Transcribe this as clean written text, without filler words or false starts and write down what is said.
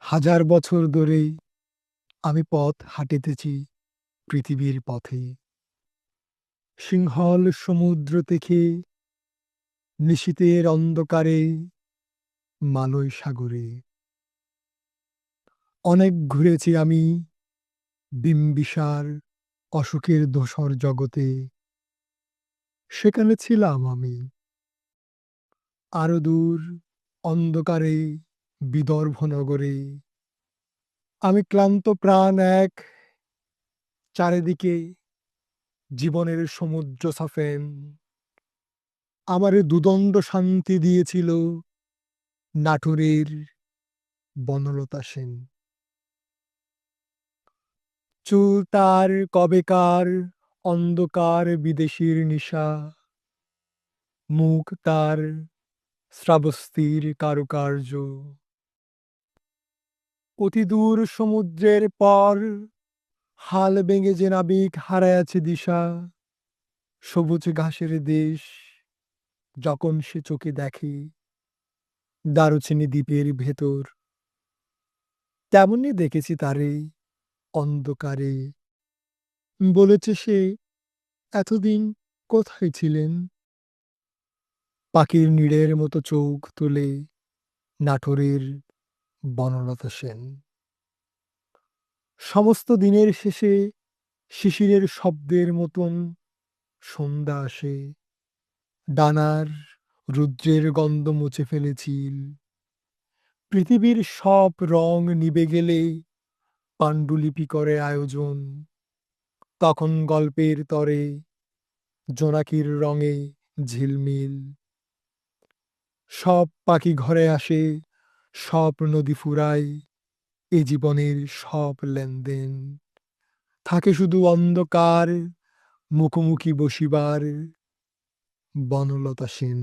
হাজার বছর ধরে আমি পথ হাঁটিতেছি পৃথিবীর পথে। সিংহল সমুদ্র থেকে নিশীথের অন্ধকারে মালয় সাগরে। অনেক ঘুরেছি আমি বিম্বিসার অশোকের ধূসর জগতে। সেখানে ছিলাম আমি। আরো দূর অন্ধকারে বিদর্ভ নগরে। আমি ক্লান্ত প্রাণ এক, চারিদিকে জীবনের সমুদ্র সাফেন। আমারে দুদণ্ড শান্তি দিয়েছিল নাটোরের বনলতা সেন। চুল তার কবেকার অন্ধকার বিদেশীর নিশা, মুখ তার শ্রাবস্তির কারুকার্য। অতিদূর সমুদ্রের পর হাল ভেঙে যে নাবিক হারায়াছে দিশা, সবুজ ঘাসের দেশ যখন সে চোখে দেখে দারুচিনি দ্বীপের ভেতর, তেমনি দেখেছি তারে অন্ধকারে। বলেছে সে, এতদিন কোথায় ছিলেন? পাখির নীড়ের মতো চোখ তুলে নাটোরের বনলতা সেন। সমস্ত দিনের শেষে শিশিরের শব্দের মতন সন্ধ্যা আসে। ডানার রুদ্রের গন্ধ মুছে ফেলে চিল। পৃথিবীর সব রং নিবে গেলে পাণ্ডুলিপি করে আয়োজন। তখন গল্পের তরে জোনাকির রঙে ঝিলমিল। সব পাখি ঘরে আসে, সব নদী ফুরায়, এ জীবনের সব লেনদেন। থাকে শুধু অন্ধকার, মুখোমুখি বসিবার বনলতা সেন।